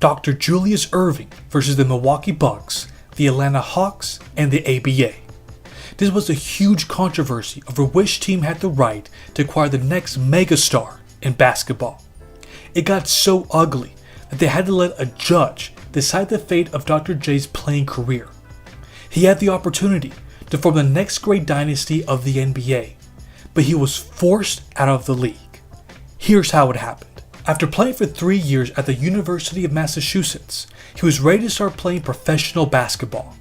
Dr. Julius Erving versus the Milwaukee Bucks, the Atlanta Hawks, and the ABA. This was a huge controversy over which team had the right to acquire the next megastar in basketball. It got so ugly that they had to let a judge decide the fate of Dr. J's playing career. He had the opportunity to form the next great dynasty of the NBA, but he was forced out of the league. Here's how it happened. After playing for 3 years at the University of Massachusetts, he was ready to start playing professional basketball,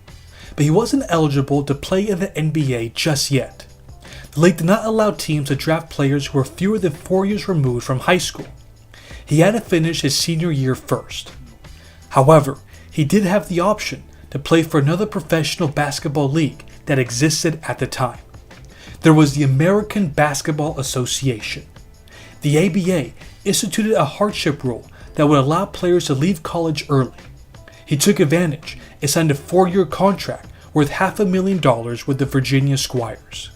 but he wasn't eligible to play in the NBA just yet. The league did not allow teams to draft players who were fewer than 4 years removed from high school. He had to finish his senior year first. However, he did have the option to play for another professional basketball league that existed at the time. There was the American Basketball Association. The ABA instituted a hardship rule that would allow players to leave college early. He took advantage and signed a 4-year contract worth $500,000 with the Virginia Squires.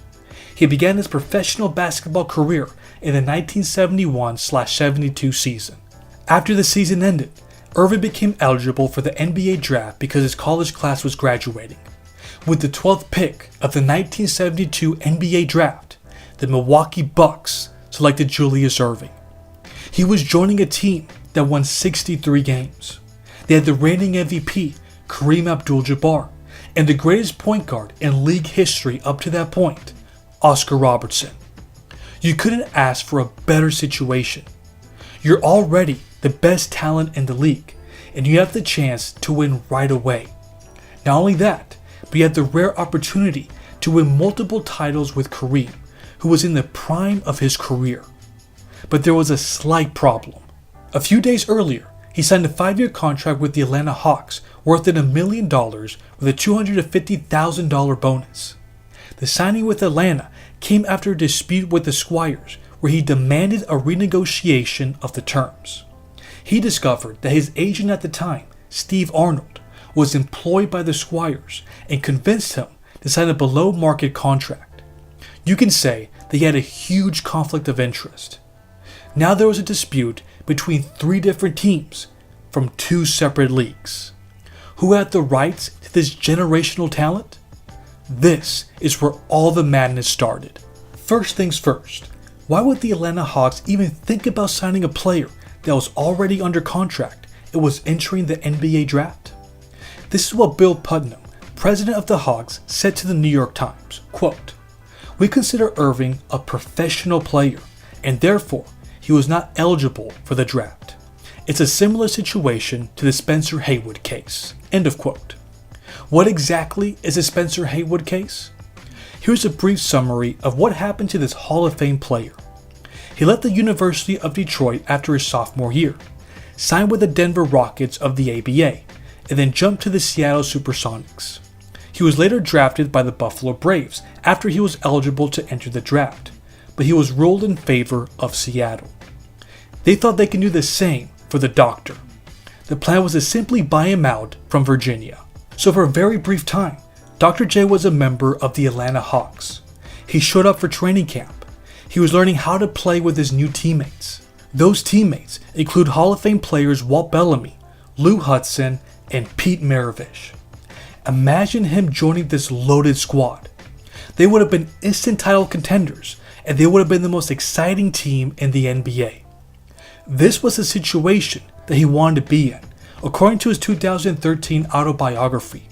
He began his professional basketball career in the 1971-72 season. After the season ended, Erving became eligible for the NBA draft because his college class was graduating. With the 12th pick of the 1972 NBA draft, the Milwaukee Bucks selected Julius Erving. He was joining a team that won 63 games. They had the reigning MVP, Kareem Abdul-Jabbar, and the greatest point guard in league history up to that point, Oscar Robertson. You couldn't ask for a better situation. You're already the best talent in the league, and you have the chance to win right away. Not only that, but you had the rare opportunity to win multiple titles with Kareem, who was in the prime of his career. But there was a slight problem. A few days earlier, he signed a 5-year contract with the Atlanta Hawks worth $1 million with a $250,000 bonus. The signing with Atlanta came after a dispute with the Squires where he demanded a renegotiation of the terms. He discovered that his agent at the time, Steve Arnold, was employed by the Squires and convinced him to sign a below-market contract. You can say that he had a huge conflict of interest. Now there was a dispute between 3 different teams from 2 separate leagues. Who had the rights to this generational talent? This is where all the madness started. First things first, why would the Atlanta Hawks even think about signing a player that was already under contract and was entering the NBA draft? This is what Bill Putnam, president of the Hawks, said to the New York Times, quote, "We consider Erving a professional player, and therefore he was not eligible for the draft. It's a similar situation to the Spencer Haywood case." End of quote. What exactly is the Spencer Haywood case? Here's a brief summary of what happened to this Hall of Fame player. He left the University of Detroit after his sophomore year, signed with the Denver Rockets of the ABA, and then jumped to the Seattle Supersonics. He was later drafted by the Buffalo Braves after he was eligible to enter the draft, but he was ruled in favor of Seattle. They thought they could do the same for the doctor. The plan was to simply buy him out from Virginia. So for a very brief time, Dr. J was a member of the Atlanta Hawks. He showed up for training camp. He was learning how to play with his new teammates. Those teammates include Hall of Fame players Walt Bellamy, Lou Hudson, and Pete Maravich. Imagine him joining this loaded squad. They would have been instant title contenders, and they would have been the most exciting team in the NBA. This was the situation that he wanted to be in, according to his 2013 autobiography.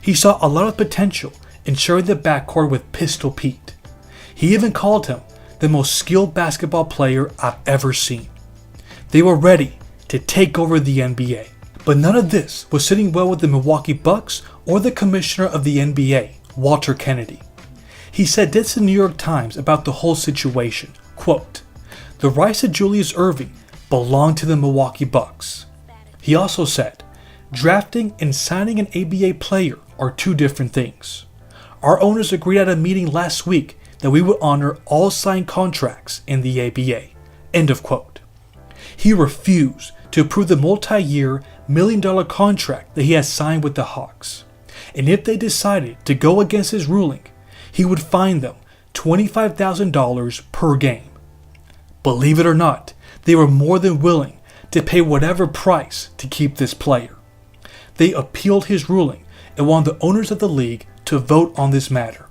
He saw a lot of potential in sharing the backcourt with Pistol Pete. He even called him the most skilled basketball player I've ever seen. They were ready to take over the NBA. But none of this was sitting well with the Milwaukee Bucks or the commissioner of the NBA, Walter Kennedy. He said this to the New York Times about the whole situation, quote, "The rights to Julius Erving belong to the Milwaukee Bucks." He also said, "Drafting and signing an ABA player are 2 different things. Our owners agreed at a meeting last week that we would honor all signed contracts in the ABA." End of quote. He refused to approve the multi-year $1 million contract that he had signed with the Hawks. And if they decided to go against his ruling, he would fine them $25,000 per game. Believe it or not, they were more than willing to pay whatever price to keep this player. They appealed his ruling and wanted the owners of the league to vote on this matter.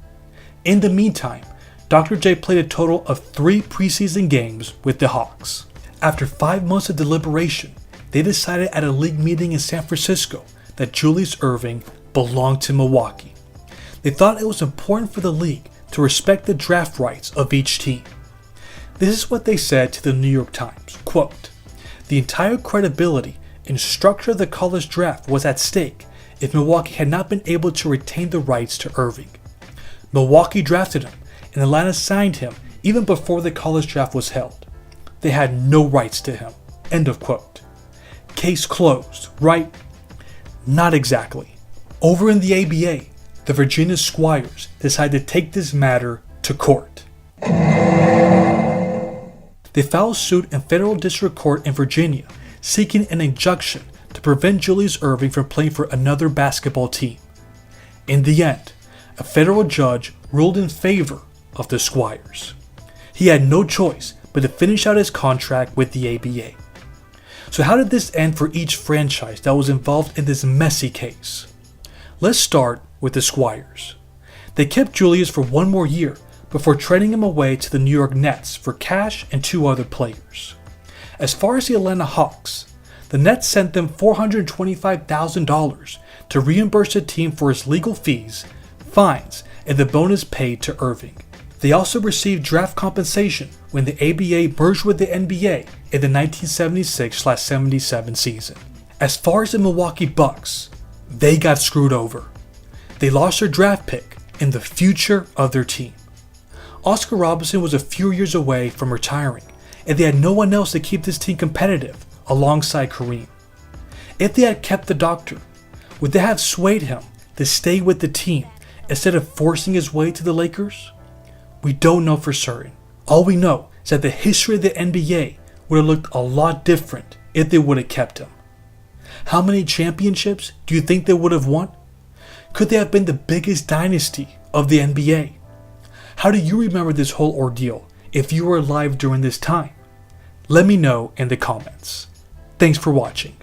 In the meantime, Dr. J played a total of 3 preseason games with the Hawks. After 5 months of deliberation, they decided at a league meeting in San Francisco that Julius Erving belonged to Milwaukee. They thought it was important for the league to respect the draft rights of each team. This is what they said to the New York Times, quote, "The entire credibility and structure of the college draft was at stake if Milwaukee had not been able to retain the rights to Erving. Milwaukee drafted him, and Atlanta signed him even before the college draft was held. They had no rights to him." End of quote. Case closed, right? Not exactly. Over in the ABA, the Virginia Squires decided to take this matter to court. They filed suit in federal district court in Virginia, seeking an injunction to prevent Julius Erving from playing for another basketball team. In the end, a federal judge ruled in favor of the Squires. He had no choice but to finish out his contract with the ABA. So how did this end for each franchise that was involved in this messy case? Let's start with the Squires. They kept Julius for 1 more year before trading him away to the New York Nets for cash and 2 other players. As far as the Atlanta Hawks, the Nets sent them $425,000 to reimburse the team for its legal fees, fines, and the bonus paid to Erving. They also received draft compensation when the ABA merged with the NBA in the 1976-77 season. As far as the Milwaukee Bucks, they got screwed over. They lost their draft pick and the future of their team. Oscar Robertson was a few years away from retiring, and they had no one else to keep this team competitive alongside Kareem. If they had kept the doctor, would they have swayed him to stay with the team instead of forcing his way to the Lakers? We don't know for certain. All we know is that the history of the NBA would have looked a lot different if they would have kept him. How many championships do you think they would have won? Could they have been the biggest dynasty of the NBA? How do you remember this whole ordeal if you were alive during this time? Let me know in the comments. Thanks for watching.